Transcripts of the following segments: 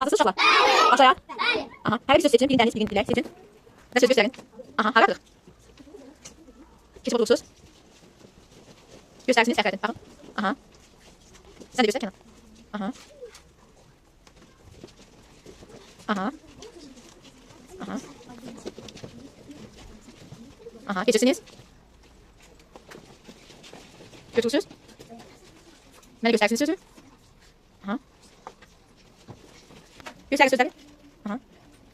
Hazırsınız uşaqlar? Başlayaq. Aha, hər bir söz seçin, birini dəniz, birini dilək seçin. Və söz göstərin. Aha, hara qırıq? Keçib oturursunuz. Göstərsiniz, səhv edin. Baxın. Aha. Sən də göstər Kənan. Aha. Aha. Aha. Aha, keçirsiniz. Götürürsünüz. Mənə göstərsiniz sözü. Aha. Göstərin sözləri. Aha.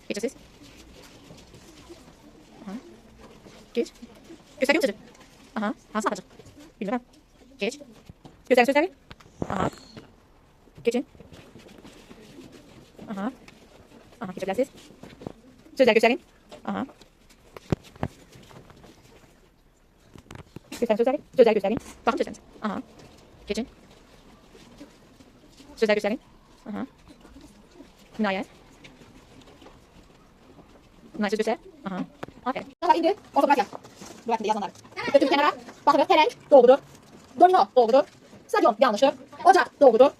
Geçirsiniz. Aha. Geç. Göstərin sözü. Aha. Hansı atacaq? Bilmirəm. Geç. Göstərin sözləri. Aha. Geçin. Aha. Aha, keçə bilərsiniz. Sözləri göstərin. Aha. Göstərin sözləri. Sözləri göstərin. Baxın sözləriniz. Aha. Geçin. Sözləri göstərin. Aha. Cinayət. Cinayət söz göstər. Aha. Aferin. Daha indi ortografiya. Bu vaxtında yazanlar. Götürüb kənara. Baxırıq. Pələng doğrudur. Domino doğrudur. Stadion yanlışdır. Ocaq doğrudur.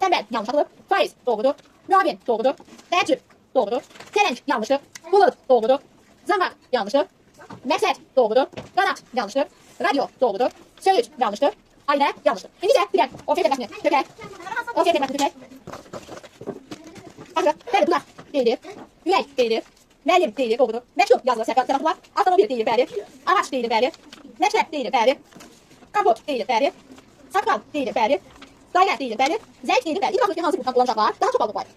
Tənbəl yanlış atılıb. Faiz doğrudur. Müavin doğrudur. Təəccüb doğrudur. Pələng yanlışdır. Bulut doğrudur. Zanqaq yanlışdır. Məqsəd doğrudur. Qanat yanlışdır. Radyo doğrudur. Söğüt yanlışdır. Ailə yanlışdır. İndi isə bir o şey deməsini tökək. O şey deməsini tökək. Baxırıq. Bəli, budaq deyilir. Ürək deyilir. Müəllim deyilir, doğrudur. Məktub yazılır, səhv var. Avtomobil deyilir, bəli. Ağac deyilir, bəli. Məktəb deyilir, bəli. Kapot deyilir, bəli. Saqqal deyilir, bəli. Dairə deyilir, bəli. Zəng deyilir, bəli. İndi baxırıq ki, hansı qrupdan kullanacaqlar. Daha çox alınıb var.